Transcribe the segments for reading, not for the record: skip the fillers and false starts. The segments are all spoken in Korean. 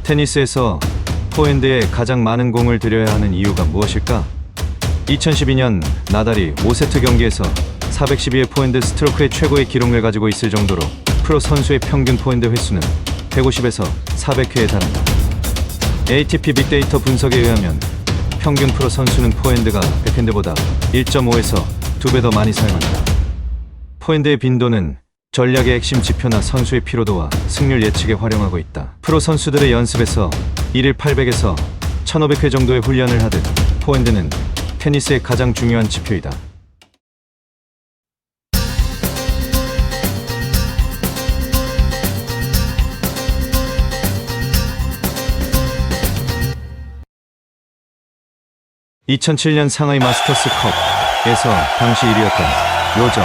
테니스에서 포핸드에 가장 많은 공을 들여야 하는 이유가 무엇일까? 2012년 나달이 5세트 경기에서 412의 포핸드 스트로크의 최고의 기록을 가지고 있을 정도로 프로 선수의 평균 포핸드 횟수는 150에서 400회에 달한다. ATP 빅데이터 분석에 의하면 평균 프로 선수는 포핸드가 백핸드보다 1.5에서 2배 더 많이 사용한다. 포핸드의 빈도는 전략의 핵심 지표나 선수의 피로도와 승률 예측에 활용하고 있다. 프로 선수들의 연습에서 1일 800에서 1500회 정도의 훈련을 하듯 포핸드는 테니스의 가장 중요한 지표이다. (2007년) 상하이 마스터스 컵에서 당시 1위였던 로저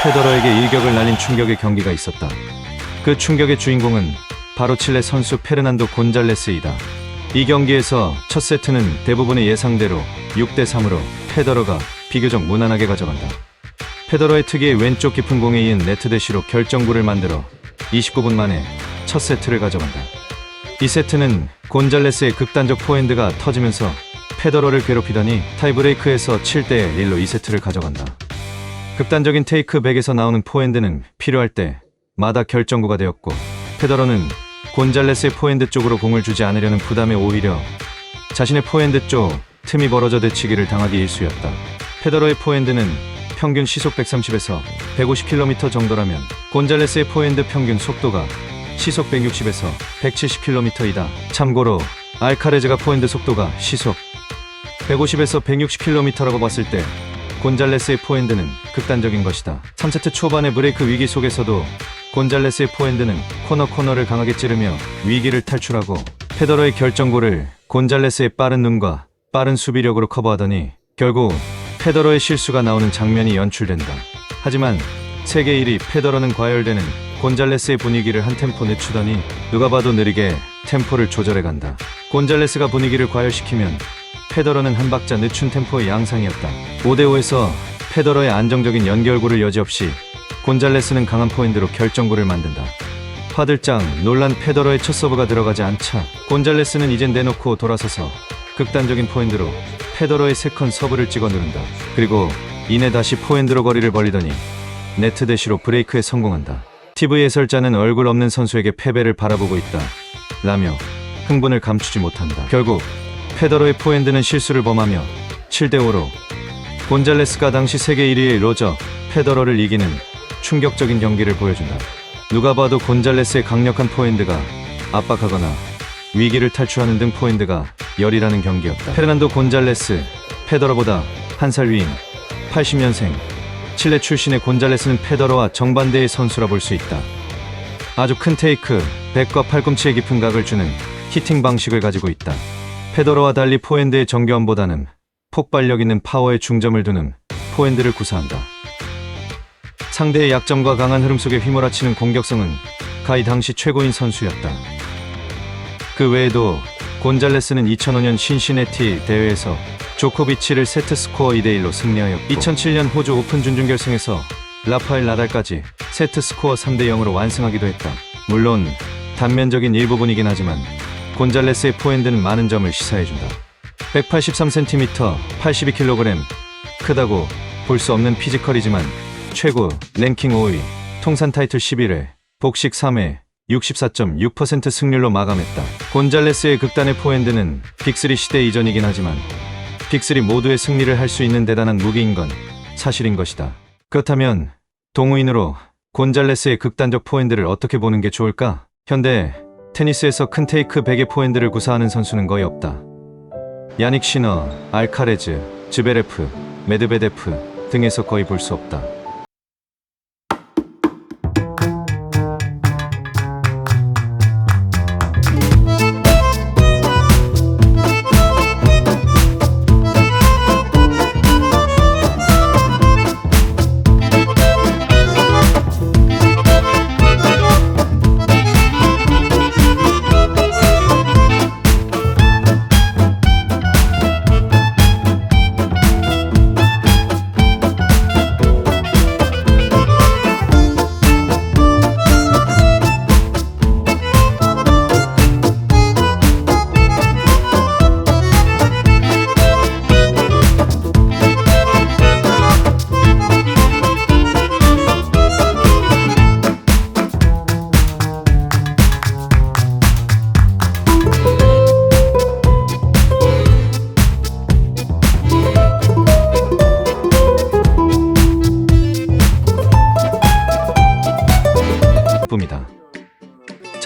페더러에게 일격을 날린 충격의 경기가 있었다. 그 충격의 주인공은 바로 칠레 선수 페르난도 곤잘레스이다. 이 경기에서 첫 세트는 대부분의 예상대로 6대3으로 페더러가 비교적 무난하게 가져간다. 페더러의 특유의 왼쪽 깊은 공에 이은 네트 대시로 결정구를 만들어 29분 만에 첫 세트를 가져간다. 이 세트는 곤잘레스의 극단적 포핸드가 터지면서 페더러를 괴롭히더니 타이브레이크에서 7대1로 2세트를 가져간다. 극단적인 테이크 백에서 나오는 포핸드는 필요할 때마다 결정구가 되었고, 페더러는 곤잘레스의 포핸드 쪽으로 공을 주지 않으려는 부담에 오히려 자신의 포핸드 쪽 틈이 벌어져 되치기를 당하기 일쑤였다. 페더러의 포핸드는 평균 시속 130에서 150km 정도라면 곤잘레스의 포핸드 평균 속도가 시속 160에서 170km이다. 참고로 알카레즈가 포핸드 속도가 시속 150에서 160km라고 봤을 때 곤잘레스의 포핸드는 극단적인 것이다. 3세트 초반의 브레이크 위기 속에서도 곤잘레스의 포핸드는 코너를 강하게 찌르며 위기를 탈출하고 페더러의 결정골을 곤잘레스의 빠른 눈과 빠른 수비력으로 커버하더니 결국 페더러의 실수가 나오는 장면이 연출된다. 하지만 세계 1위 페더러는 과열되는 곤잘레스의 분위기를 한 템포 늦추더니 누가 봐도 느리게 템포를 조절해간다. 곤잘레스가 분위기를 과열시키면 페더러는 한 박자 늦춘 템포의 양상이었다. 5대5에서 페더러의 안정적인 연결구를 여지없이 곤잘레스는 강한 포핸드로 결정구를 만든다. 화들짝 놀란 페더러의 첫 서브가 들어가지 않자 곤잘레스는 이젠 내놓고 돌아서서 극단적인 포핸드로 페더러의 세컨 서브를 찍어 누른다. 그리고 이내 다시 포핸드로 거리를 벌리더니 네트 대시로 브레이크에 성공한다. TV 해설자는 얼굴 없는 선수에게 패배를 바라보고 있다 라며 흥분을 감추지 못한다. 결국 페더러의 포핸드는 실수를 범하며 7대5로 곤잘레스가 당시 세계 1위의 로저 페더러를 이기는 충격적인 경기를 보여준다. 누가 봐도 곤잘레스의 강력한 포핸드가 압박하거나 위기를 탈출하는 등 포핸드가 열이라는 경기였다. 페르난도 곤잘레스, 페더러보다 한 살 위인 80년생 칠레 출신의 곤잘레스는 페더러와 정반대의 선수라 볼 수 있다. 아주 큰 테이크, 백과 팔꿈치의 깊은 각을 주는 히팅 방식을 가지고 있다. 페더러와 달리 포핸드의 정교함보다는 폭발력 있는 파워에 중점을 두는 포핸드를 구사한다. 상대의 약점과 강한 흐름 속에 휘몰아치는 공격성은 가히 당시 최고인 선수였다. 그 외에도 곤잘레스는 2005년 신시내티 대회에서 조코비치를 세트 스코어 2대1로 승리하였고 2007년 호주 오픈 준중결승에서 라파엘 나달까지 세트 스코어 3대0으로 완승하기도 했다. 물론 단면적인 일부분이긴 하지만 곤잘레스의 포핸드는 많은 점을 시사해준다. 183cm, 82kg, 크다고 볼 수 없는 피지컬이지만 최고 랭킹 5위, 통산 타이틀 11회, 복식 3회, 64.6% 승률로 마감했다. 곤잘레스의 극단의 포핸드는 빅3 시대 이전이긴 하지만 빅3 모두의 승리를 할 수 있는 대단한 무기인 건 사실인 것이다. 그렇다면 동호인으로 곤잘레스의 극단적 포핸드를 어떻게 보는 게 좋을까? 현대 테니스에서 큰 테이크 100의 포핸드를 구사하는 선수는 거의 없다. 야닉 시너, 알카레즈, 즈베레프, 메드베데프 등에서 거의 볼 수 없다.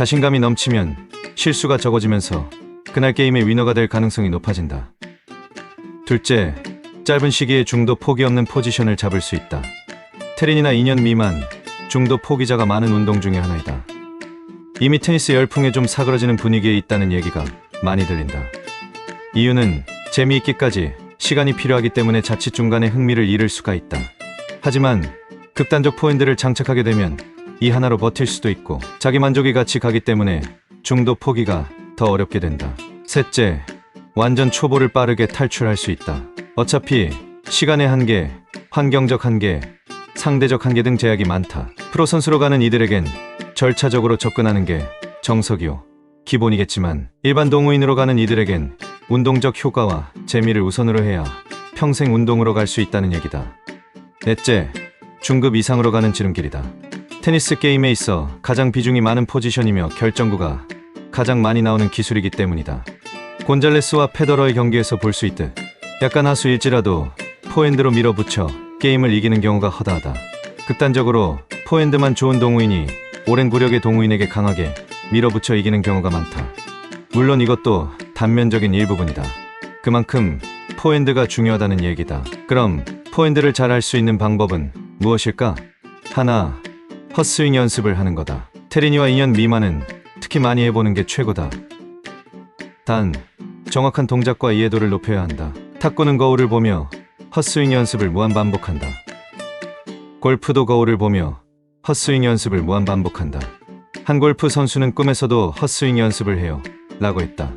자신감이 넘치면 실수가 적어지면서 그날 게임의 위너가 될 가능성이 높아진다. 둘째, 짧은 시기에 중도 포기 없는 포지션을 잡을 수 있다. 테린이나 2년 미만 중도 포기자가 많은 운동 중에 하나이다. 이미 테니스 열풍에 좀 사그러지는 분위기에 있다는 얘기가 많이 들린다. 이유는 재미있기까지 시간이 필요하기 때문에 자칫 중간에 흥미를 잃을 수가 있다. 하지만 극단적 포핸드를 장착하게 되면 이 하나로 버틸 수도 있고 자기 만족이 같이 가기 때문에 중도 포기가 더 어렵게 된다. 셋째, 완전 초보를 빠르게 탈출할 수 있다. 어차피 시간의 한계, 환경적 한계, 상대적 한계 등 제약이 많다. 프로 선수로 가는 이들에겐 절차적으로 접근하는 게 정석이요 기본이겠지만 일반 동호인으로 가는 이들에겐 운동적 효과와 재미를 우선으로 해야 평생 운동으로 갈 수 있다는 얘기다. 넷째, 중급 이상으로 가는 지름길이다. 테니스 게임에 있어 가장 비중이 많은 포지션이며 결정구가 가장 많이 나오는 기술이기 때문이다. 곤잘레스와 페더러의 경기에서 볼 수 있듯 약간 하수일지라도 포핸드로 밀어붙여 게임을 이기는 경우가 허다하다. 극단적으로 포핸드만 좋은 동호인이 오랜 구력의 동호인에게 강하게 밀어붙여 이기는 경우가 많다. 물론 이것도 단면적인 일부분이다. 그만큼 포핸드가 중요하다는 얘기다. 그럼 포핸드를 잘 할 수 있는 방법은 무엇일까? 하나, 헛스윙 연습을 하는 거다. 테린이와 2년 미만은 특히 많이 해보는 게 최고다. 단, 정확한 동작과 이해도를 높여야 한다. 탁구는 거울을 보며 헛스윙 연습을 무한 반복한다. 골프도 거울을 보며 헛스윙 연습을 무한 반복한다. 한 골프 선수는 꿈에서도 헛스윙 연습을 해요 라고 했다.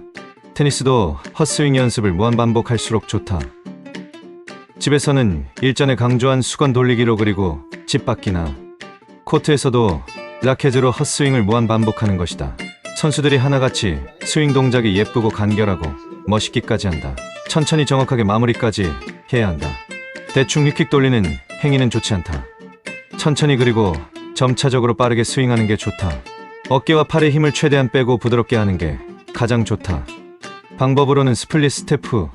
테니스도 헛스윙 연습을 무한 반복할수록 좋다. 집에서는 일전에 강조한 수건 돌리기로 그리고 집 밖이나 코트에서도 라켓으로 헛스윙을 무한 반복하는 것이다. 선수들이 하나같이 스윙 동작이 예쁘고 간결하고 멋있기까지 한다. 천천히 정확하게 마무리까지 해야 한다. 대충 휙휙 돌리는 행위는 좋지 않다. 천천히 그리고 점차적으로 빠르게 스윙하는 게 좋다. 어깨와 팔의 힘을 최대한 빼고 부드럽게 하는 게 가장 좋다. 방법으로는 스플릿 스텝 후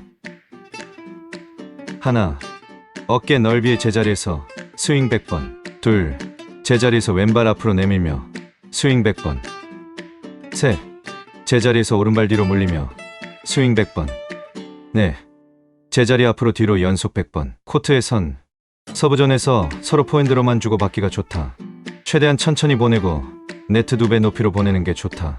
하나, 어깨 넓이의 제자리에서 스윙 100번. 둘, 제자리에서 왼발 앞으로 내밀며 스윙 100번. 셋, 제자리에서 오른발 뒤로 물리며 스윙 100번. 넷, 제자리 앞으로 뒤로 연속 100번. 코트에선 서브전에서 서로 포핸드로만 주고받기가 좋다. 최대한 천천히 보내고 네트 2배 높이로 보내는 게 좋다.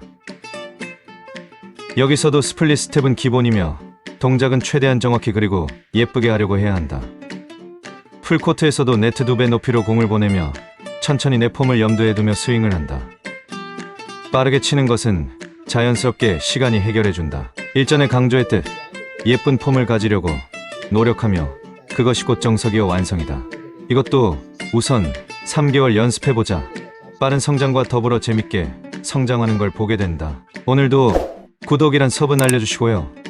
여기서도 스플릿 스텝은 기본이며 동작은 최대한 정확히 그리고 예쁘게 하려고 해야 한다. 풀코트에서도 네트 2배 높이로 공을 보내며 천천히 내 폼을 염두에 두며 스윙을 한다. 빠르게 치는 것은 자연스럽게 시간이 해결해준다. 일전에 강조했듯 예쁜 폼을 가지려고 노력하며 그것이 곧 정석이요 완성이다. 이것도 우선 3개월 연습해보자. 빠른 성장과 더불어 재밌게 성장하는 걸 보게 된다. 오늘도 구독이란 섭은 알려주시고요.